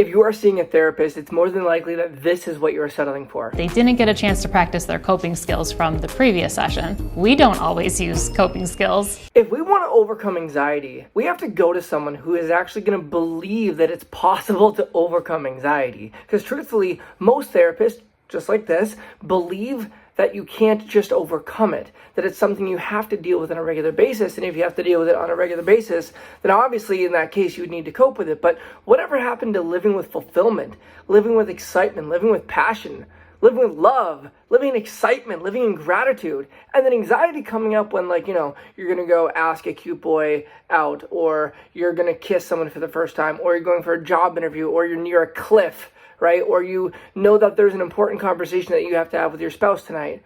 If you are seeing a therapist, it's more than likely that this is what you're settling for. They didn't get a chance to practice their coping skills from the previous session. We don't always use coping skills. If we want to overcome anxiety, we have to go to someone who is actually going to believe that it's possible to overcome anxiety. Because truthfully, most therapists, just like this, believe that you can't just overcome it, that it's something you have to deal with on a regular basis. And if you have to deal with it on a regular basis, then obviously in that case you would need to cope with it. But whatever happened to living with fulfillment, living with excitement, living with passion, living with love, living in excitement, living in gratitude, and then anxiety coming up when, like, you're gonna go ask a cute boy out, or you're gonna kiss someone for the first time, or you're going for a job interview, or you're near a cliff, right? Or you know that there's an important conversation that you have to have with your spouse tonight,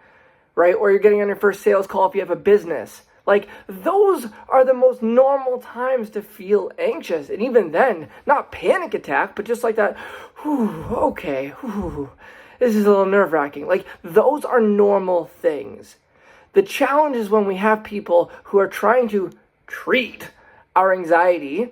right? Or you're getting on your first sales call if you have a business. Like, those are the most normal times to feel anxious. And even then, not panic attack, but just like that, okay, this is a little nerve-wracking. Like, those are normal things. The challenge is when we have people who are trying to treat our anxiety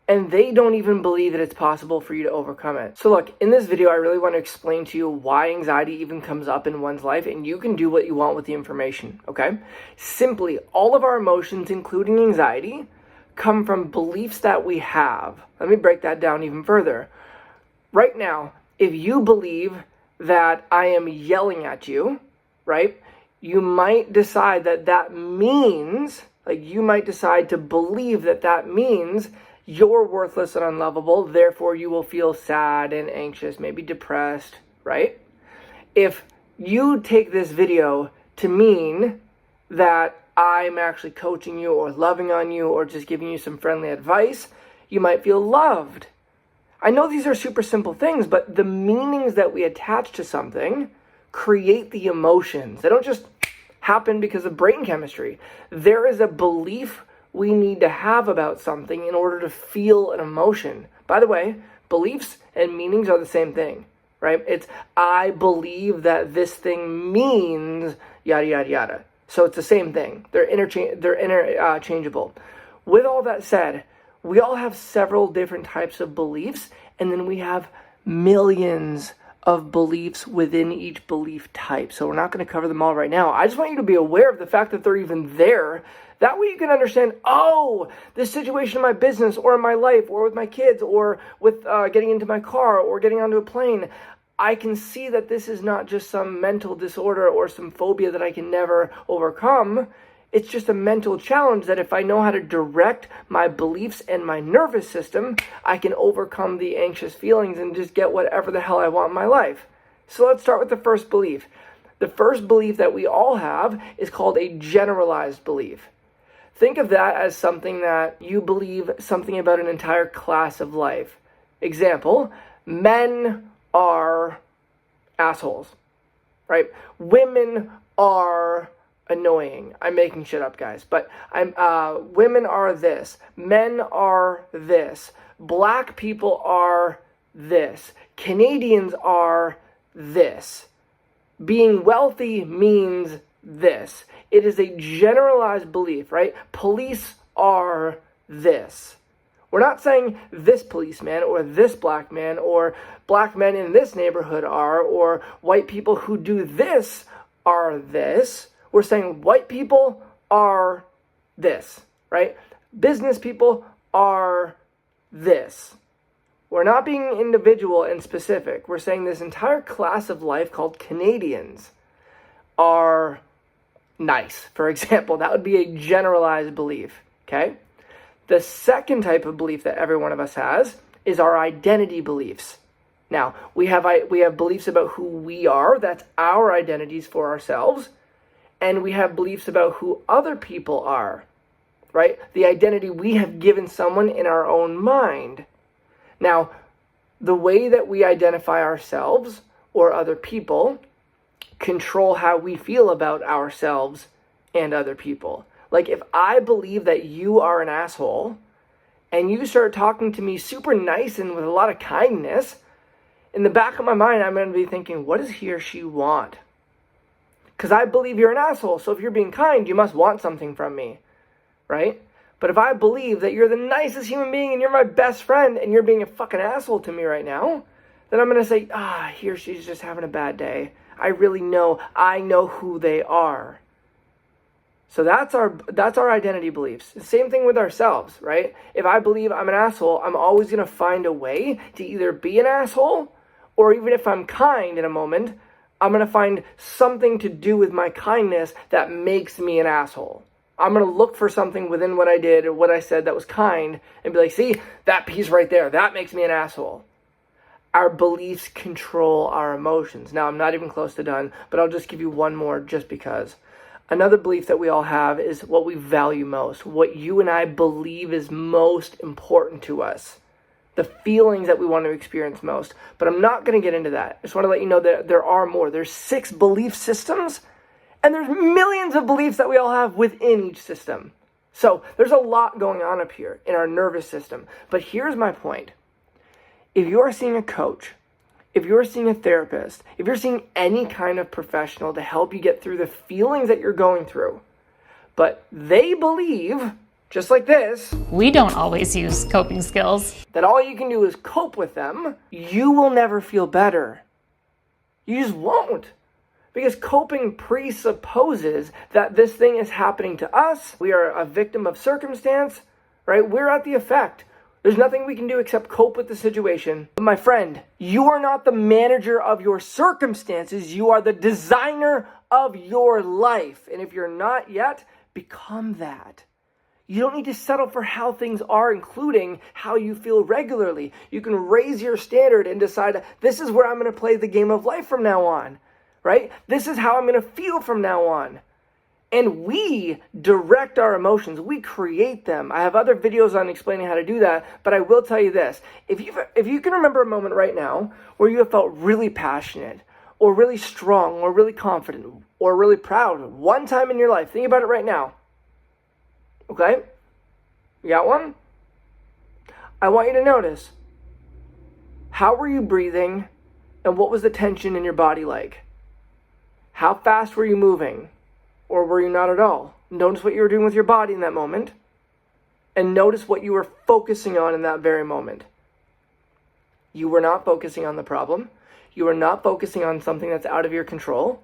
and they don't even believe that it's possible for you to overcome it. So look, in this video, I really want to explain to you why anxiety even comes up in one's life, and you can do what you want with the information, okay? Simply, all of our emotions, including anxiety, come from beliefs that we have. Let me break that down even further. Right now, if you believe that I am yelling at you, right, you might decide that means, like, you might decide to believe that means you're worthless and unlovable, therefore you will feel sad and anxious, maybe depressed, right? If you take this video to mean that I'm actually coaching you or loving on you or just giving you some friendly advice, you might feel loved. I know these are super simple things, but the meanings that we attach to something create the emotions. They don't just happen because of brain chemistry. There is a belief we need to have about something in order to feel an emotion. By the way, beliefs and meanings are the same thing, right? It's, I believe that this thing means yada, yada, yada. So it's the same thing. They're interchangeable. With all that said, we all have several different types of beliefs, and then we have millions of beliefs within each belief type. So we're not going to cover them all right now. I just want you to be aware of the fact that they're even there. That way you can understand, this situation in my business or in my life or with my kids or with getting into my car or getting onto a plane, I can see that this is not just some mental disorder or some phobia that I can never overcome. It's just a mental challenge that if I know how to direct my beliefs and my nervous system, I can overcome the anxious feelings and just get whatever the hell I want in my life. So let's start with the first belief. The first belief that we all have is called a generalized belief. Think of that as something that you believe something about an entire class of life. Example, men are assholes, right? Women are annoying. I'm making shit up, guys, but women are this. Men are this. Black people are this. Canadians are this. Being wealthy means this. It is a generalized belief, right? Police are this. We're not saying this policeman or this black man or black men in this neighborhood are, or white people who do this are this. We're saying white people are this, right? Business people are this. We're not being individual and specific. We're saying this entire class of life called Canadians are nice. For example, that would be a generalized belief, okay? The second type of belief that every one of us has is our identity beliefs. Now, we have beliefs about who we are. That's our identities for ourselves. And we have beliefs about who other people are, right? The identity we have given someone in our own mind. Now, the way that we identify ourselves or other people control how we feel about ourselves and other people. Like, if I believe that you are an asshole and you start talking to me super nice and with a lot of kindness, in the back of my mind, I'm going to be thinking, what does he or she want? Because I believe you're an asshole. So if you're being kind, you must want something from me, right? But if I believe that you're the nicest human being and you're my best friend and you're being a fucking asshole to me right now, then I'm going to say, he or she's just having a bad day. I know who they are. So that's our identity beliefs. The same thing with ourselves, right? If I believe I'm an asshole, I'm always going to find a way to either be an asshole, or even if I'm kind in a moment, I'm going to find something to do with my kindness that makes me an asshole. I'm going to look for something within what I did or what I said that was kind and be like, see, that piece right there, that makes me an asshole. Our beliefs control our emotions. Now, I'm not even close to done, but I'll just give you one more just because. Another belief that we all have is what we value most, what you and I believe is most important to us, the feelings that we want to experience most. But I'm not going to get into that. I just want to let you know that there are more. There's 6 belief systems, and there's millions of beliefs that we all have within each system. So there's a lot going on up here in our nervous system. But here's my point. If you're seeing a coach, if you're seeing a therapist, if you're seeing any kind of professional to help you get through the feelings that you're going through, but they believe, just like this, We don't always use coping skills. that all you can do is cope with them, you will never feel better. You just won't. Because coping presupposes that this thing is happening to us. We are a victim of circumstance, right? We're at the effect. There's nothing we can do except cope with the situation. But my friend, you are not the manager of your circumstances. You are the designer of your life. And if you're not yet, become that. You don't need to settle for how things are, including how you feel regularly. You can raise your standard and decide, this is where I'm going to play the game of life from now on, right? This is how I'm going to feel from now on. And we direct our emotions. We create them. I have other videos on explaining how to do that, but I will tell you this. If you can remember a moment right now where you have felt really passionate or really strong or really confident or really proud, one time in your life, think about it right now. Okay? You got one? I want you to notice, how were you breathing and what was the tension in your body like? How fast were you moving? Or were you not at all? Notice what you were doing with your body in that moment. And notice what you were focusing on in that very moment. You were not focusing on the problem. You were not focusing on something that's out of your control.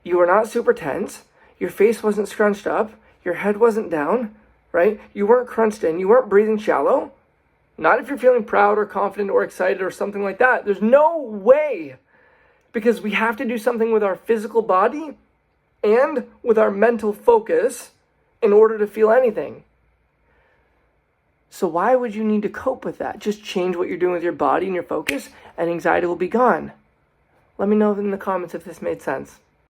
You were not super tense. Your face wasn't scrunched up. Your head wasn't down, right? You weren't crunched in. You weren't breathing shallow. Not if you're feeling proud or confident or excited or something like that. There's no way. Because we have to do something with our physical body and with our mental focus in order to feel anything. So why would you need to cope with that? Just change what you're doing with your body and your focus, and anxiety will be gone. Let me know in the comments if this made sense.